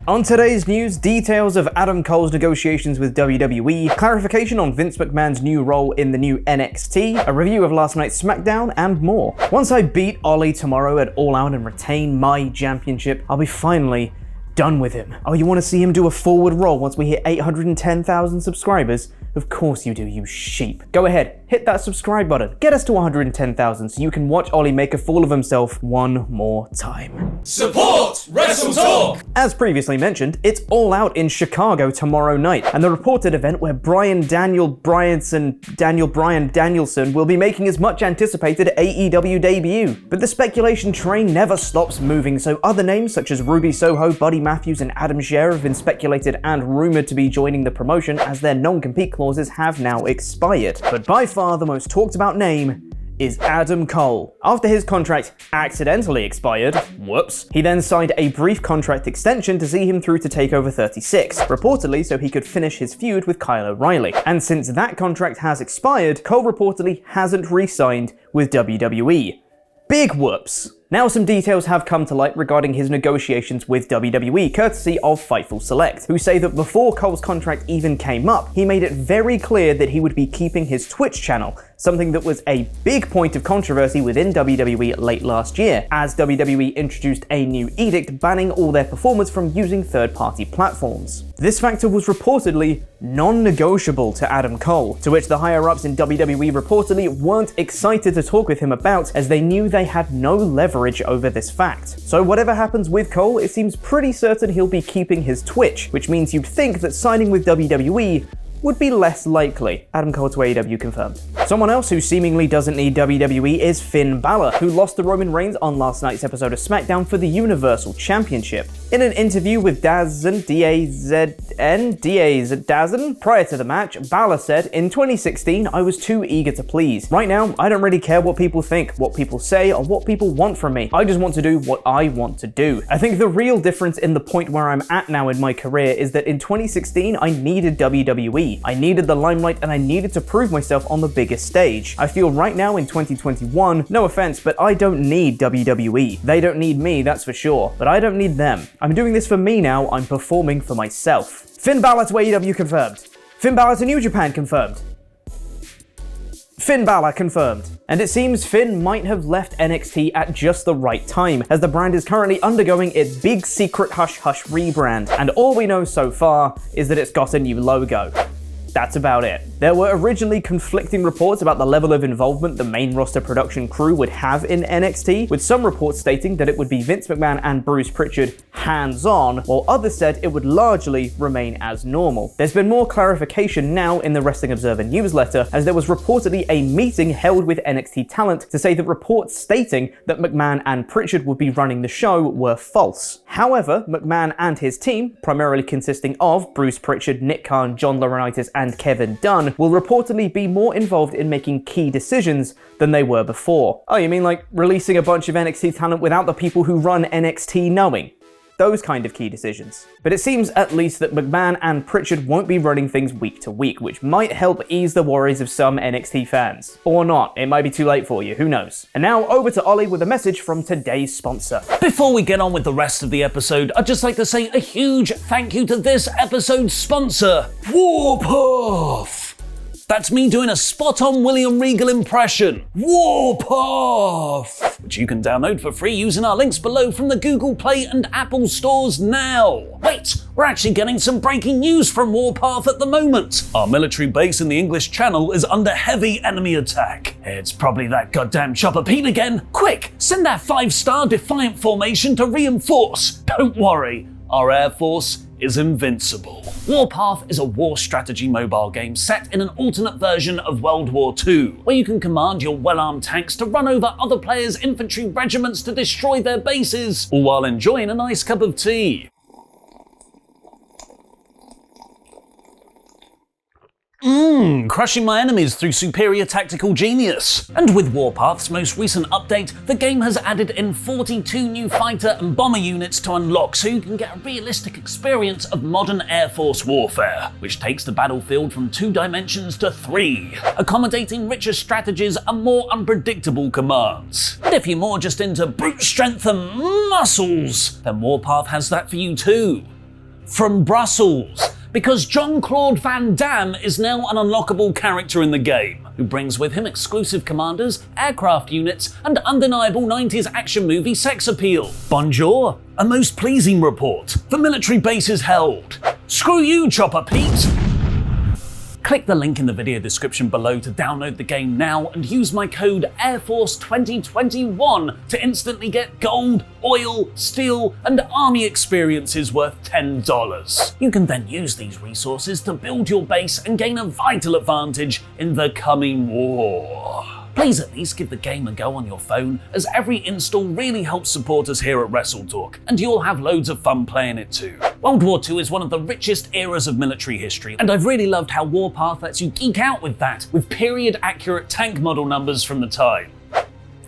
On today's news, details of Adam Cole's negotiations with WWE, clarification on Vince McMahon's new role in the new NXT, a review of last night's SmackDown, and more. Once I beat Ollie tomorrow at All Out and retain my championship, I'll be finally done with him. Oh, you want to see him do a forward roll once we hit 810,000 subscribers? Of course you do, you sheep. Go ahead, hit that subscribe button. Get us to 110,000 so you can watch Ollie make a fool of himself one more time. Support WrestleTalk! As previously mentioned, it's All Out in Chicago tomorrow night, and the reported event where Bryan Danielson will be making his much anticipated AEW debut. But the speculation train never stops moving, so other names such as Ruby Soho, Buddy Matthews, and Adam Scherr have been speculated and rumored to be joining the promotion as their non-compete clauses have now expired. But by far the most talked about name is Adam Cole. After his contract accidentally expired, whoops, he then signed a brief contract extension to see him through to TakeOver 36, reportedly so he could finish his feud with Kyle O'Reilly. And since that contract has expired, Cole reportedly hasn't re-signed with WWE. Big whoops. Now some details have come to light regarding his negotiations with WWE, courtesy of Fightful Select, who say that before Cole's contract even came up, he made it very clear that he would be keeping his Twitch channel, something that was a big point of controversy within WWE late last year, as WWE introduced a new edict banning all their performers from using third-party platforms. This factor was reportedly non-negotiable to Adam Cole, to which the higher-ups in WWE reportedly weren't excited to talk with him about, as they knew they had no leverage over this fact. So whatever happens with Cole, it seems pretty certain he'll be keeping his Twitch, which means you'd think that signing with WWE would be less likely. Adam Cole to AEW confirmed. Someone else who seemingly doesn't need WWE is Finn Balor, who lost to Roman Reigns on last night's episode of SmackDown for the Universal Championship. In an interview with DAZN, prior to the match, Balor said, "In 2016, I was too eager to please. Right now, I don't really care what people think, what people say, or what people want from me. I just want to do what I want to do." I think the real difference in the point where I'm at now in my career is that in 2016, I needed WWE. I needed the limelight and I needed to prove myself on the biggest stage. I feel right now in 2021, no offense, but I don't need WWE. They don't need me, that's for sure, but I don't need them. I'm doing this for me now, I'm performing for myself. Finn Balor to AEW confirmed. Finn Balor to New Japan confirmed. Finn Balor confirmed. And it seems Finn might have left NXT at just the right time, as the brand is currently undergoing its big secret hush-hush rebrand, and all we know so far is that it's got a new logo. That's about it. There were originally conflicting reports about the level of involvement the main roster production crew would have in NXT, with some reports stating that it would be Vince McMahon and Bruce Pritchard hands-on, while others said it would largely remain as normal. There's been more clarification now in the Wrestling Observer newsletter, as there was reportedly a meeting held with NXT talent to say that reports stating that McMahon and Pritchard would be running the show were false. However, McMahon and his team, primarily consisting of Bruce Pritchard, Nick Khan, John Laurinaitis, and Kevin Dunn, will reportedly be more involved in making key decisions than they were before. Oh, you mean like releasing a bunch of NXT talent without the people who run NXT knowing? Those kind of key decisions. But it seems at least that McMahon and Pritchard won't be running things week to week, which might help ease the worries of some NXT fans. Or not, it might be too late for you, who knows. And now over to Ollie with a message from today's sponsor. Before we get on with the rest of the episode, I'd just like to say a huge thank you to this episode's sponsor, Warpath! That's me doing a spot-on William Regal impression. Warpath! Which you can download for free using our links below from the Google Play and Apple stores now. Wait, we're actually getting some breaking news from Warpath at the moment. Our military base in the English Channel is under heavy enemy attack. It's probably that goddamn Chopper Pete again. Quick, send that 5-star Defiant formation to reinforce. Don't worry, our Air Force is invincible. Warpath is a war strategy mobile game set in an alternate version of World War II, where you can command your well-armed tanks to run over other players' infantry regiments to destroy their bases, all while enjoying a nice cup of tea. Crushing my enemies through superior tactical genius. And with Warpath's most recent update, the game has added in 42 new fighter and bomber units to unlock, so you can get a realistic experience of modern Air Force warfare, which takes the battlefield from 2 dimensions to 3, accommodating richer strategies and more unpredictable commands. And if you're more just into brute strength and muscles, then Warpath has that for you too. from Brussels. Because Jean-Claude Van Damme is now an unlockable character in the game, who brings with him exclusive commanders, aircraft units, and undeniable 90s action movie sex appeal. Bonjour, a most pleasing report. The military base is held. Screw you, Chopper Pete! Click the link in the video description below to download the game now and use my code AIRFORCE2021 to instantly get gold, oil, steel, and army experiences worth $10. You can then use these resources to build your base and gain a vital advantage in the coming war. Please at least give the game a go on your phone, as every install really helps support us here at WrestleTalk, and you'll have loads of fun playing it too. World War II is one of the richest eras of military history, and I've really loved how Warpath lets you geek out with that, with period-accurate tank model numbers from the time.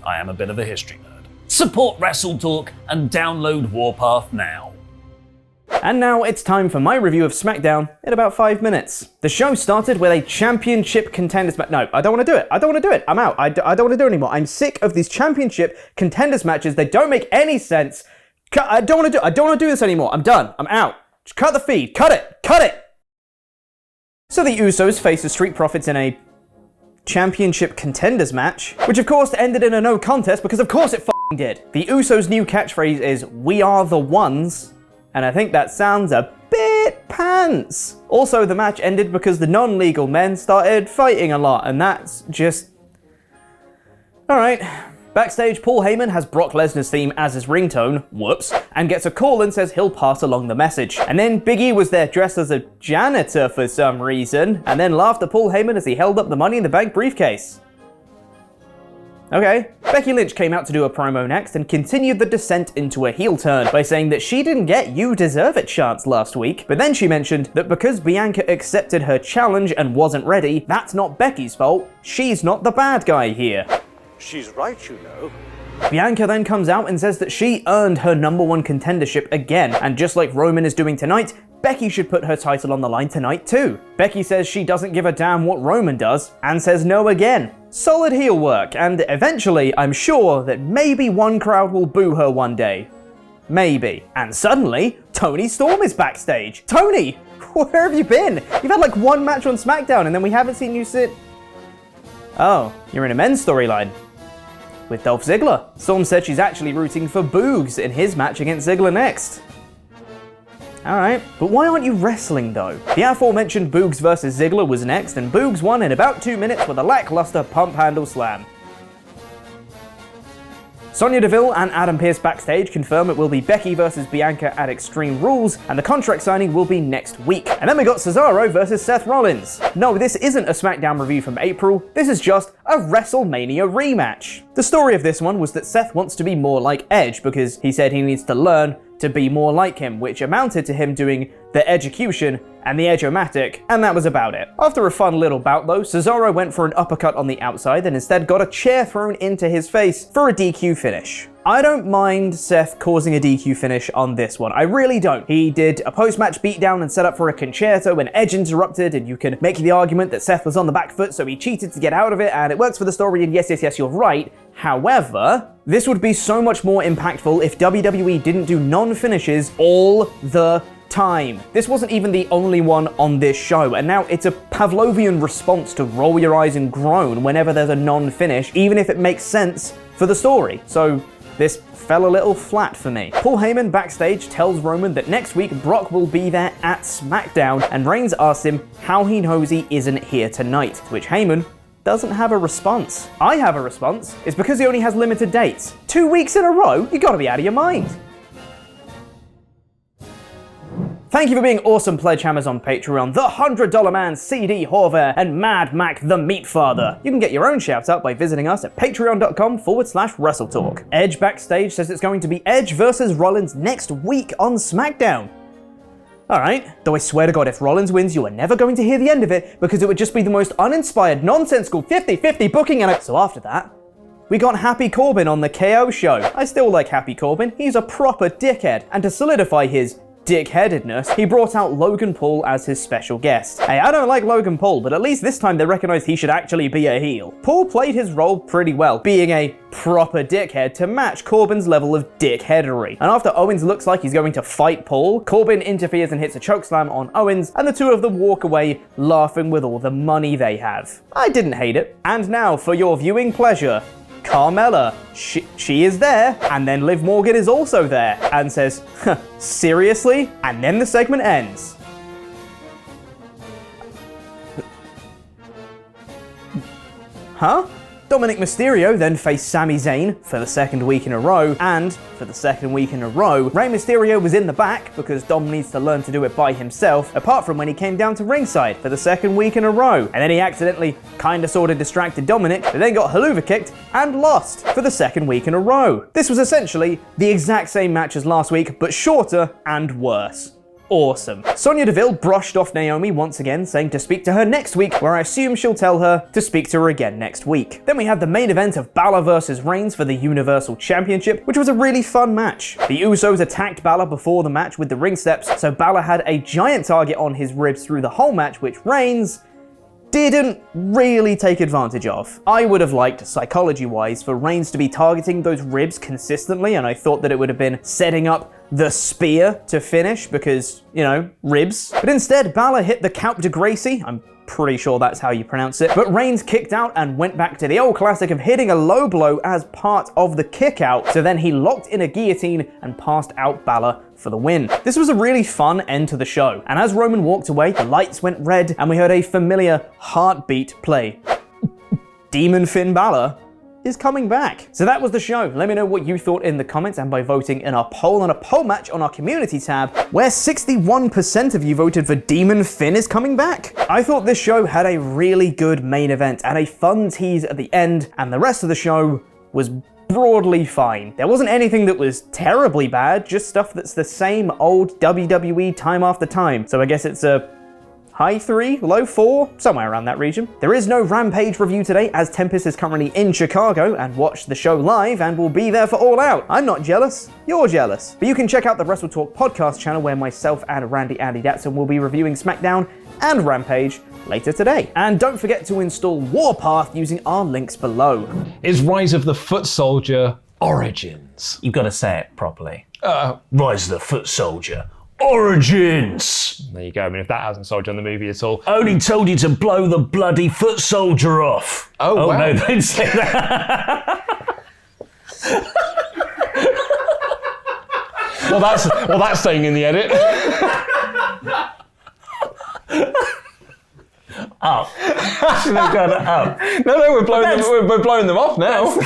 I am a bit of a history nerd. Support WrestleTalk and download Warpath now. And now it's time for my review of SmackDown in about 5 minutes. The show started with a championship contenders match. No, I don't want to do it. I don't want to do it. I'm out. I don't want to do it anymore. I'm sick of these championship contenders matches. They don't make any sense. I don't want to do this anymore. I'm done. I'm out. Just cut the feed. Cut it. Cut it. So the Usos face the Street Profits in a championship contenders match, which of course ended in a no contest because of course it f***ing did. The Usos' new catchphrase is "We are the ones," and I think that sounds a bit pants. Also, the match ended because the non-legal men started fighting a lot, and that's just... Alright. Backstage, Paul Heyman has Brock Lesnar's theme as his ringtone, whoops, and gets a call and says he'll pass along the message. And then Big E was there dressed as a janitor for some reason, and then laughed at Paul Heyman as he held up the Money in the Bank briefcase. Okay. Becky Lynch came out to do a promo next and continued the descent into a heel turn by saying that she didn't get "you deserve it" chants last week, but then she mentioned that because Bianca accepted her challenge and wasn't ready, that's not Becky's fault. She's not the bad guy here. She's right, you know. Bianca then comes out and says that she earned her #1 contendership again, and just like Roman is doing tonight, Becky should put her title on the line tonight too. Becky says she doesn't give a damn what Roman does, and says no again. Solid heel work, and eventually I'm sure that maybe one crowd will boo her one day. Maybe. And suddenly, Toni Storm is backstage. Toni, where have you been? You've had like one match on SmackDown and then we haven't seen you sit... Oh, you're in a men's storyline with Dolph Ziggler. Storm said she's actually rooting for Boogs in his match against Ziggler next. Alright, but why aren't you wrestling though? The aforementioned Boogs vs Ziggler was next, and Boogs won in about 2 minutes with a lackluster pump handle slam. Sonya Deville and Adam Pearce backstage confirm it will be Becky vs Bianca at Extreme Rules, and the contract signing will be next week. And then we got Cesaro vs Seth Rollins. No, this isn't a SmackDown review from April, this is just a WrestleMania rematch. The story of this one was that Seth wants to be more like Edge because he said he needs to learn to be more like him, which amounted to him doing the Edgecution and the Edge-O-Matic, and that was about it. After a fun little bout though, Cesaro went for an uppercut on the outside and instead got a chair thrown into his face for a DQ finish. I don't mind Seth causing a DQ finish on this one, I really don't. He did a post-match beatdown and set up for a concerto when Edge interrupted, and you can make the argument that Seth was on the back foot so he cheated to get out of it, and it works for the story, and yes, you're right. However, this would be so much more impactful if WWE didn't do non-finishes all the time. This wasn't even the only one on this show, and now it's a Pavlovian response to roll your eyes and groan whenever there's a non-finish, even if it makes sense for the story. So this fell a little flat for me. Paul Heyman backstage tells Roman that next week Brock will be there at SmackDown, and Reigns asks him how he knows he isn't here tonight, to which Heyman doesn't have a response. I have a response. It's because he only has limited dates. 2 weeks in a row? You gotta be out of your mind. Thank you for being awesome pledge hammers on Patreon, the $100 Man, CD Horvath, and Mad Mac the Meat Father. You can get your own shout out by visiting us at patreon.com/WrestleTalk. Edge backstage says it's going to be Edge versus Rollins next week on SmackDown. Alright, though I swear to God, if Rollins wins, you are never going to hear the end of it, because it would just be the most uninspired, nonsensical 50-50 booking, and so after that, we got Happy Corbin on the KO show. I still like Happy Corbin, he's a proper dickhead, and to solidify his dickheadedness, he brought out Logan Paul as his special guest. Hey, I don't like Logan Paul, but at least this time they recognized he should actually be a heel. Paul played his role pretty well, being a proper dickhead to match Corbin's level of dickheadery. And after Owens looks like he's going to fight Paul, Corbin interferes and hits a chokeslam on Owens, and the two of them walk away laughing with all the money they have. I didn't hate it. And now, for your viewing pleasure, Carmella. She is there, and then Liv Morgan is also there, and says, seriously? And then the segment ends. Huh? Dominic Mysterio then faced Sami Zayn for the second week in a row, and for the second week in a row, Rey Mysterio was in the back because Dom needs to learn to do it by himself, apart from when he came down to ringside for the second week in a row. And then he accidentally kinda sorta distracted Dominic, but then got haluva kicked and lost for the second week in a row. This was essentially the exact same match as last week, but shorter and worse. Awesome. Sonya Deville brushed off Naomi once again, saying to speak to her next week, where I assume she'll tell her to speak to her again next week. Then we had the main event of Balor vs. Reigns for the Universal Championship, which was a really fun match. The Usos attacked Balor before the match with the ring steps, so Balor had a giant target on his ribs through the whole match, which Reigns didn't really take advantage of. I would have liked, psychology-wise, for Reigns to be targeting those ribs consistently, and I thought that it would have been setting up the spear to finish because, you know, ribs. But instead, Balor hit the Coupe de Gracie. I'm pretty sure that's how you pronounce it. But Reigns kicked out and went back to the old classic of hitting a low blow as part of the kick out. So then he locked in a guillotine and passed out Balor for the win. This was a really fun end to the show. And as Roman walked away, the lights went red and we heard a familiar heartbeat play. Demon Finn Balor is coming back. So that was the show. Let me know what you thought in the comments and by voting in our poll on a poll match on our community tab, where 61% of you voted for Demon Finn is coming back. I thought this show had a really good main event and a fun tease at the end, and the rest of the show was broadly fine. There wasn't anything that was terribly bad, just stuff that's the same old WWE time after time. So I guess it's a high 3, low 4, somewhere around that region. There is no Rampage review today as Tempest is currently in Chicago and watched the show live and will be there for All Out. I'm not jealous, you're jealous. But you can check out the WrestleTalk podcast channel where myself and Randy Andy Datson will be reviewing SmackDown and Rampage later today. And don't forget to install Warpath using our links below. Is Rise of the Foot Soldier Origins? You've got to say it properly. Rise of the Foot Soldier Origins. There you go. I mean, if that hasn't sold you on the movie at all. Only told you to blow the bloody foot soldier off. Oh wow. No, don't say that. Well, that's staying in the edit. Up. Should have gone up. No, we're blowing them off now.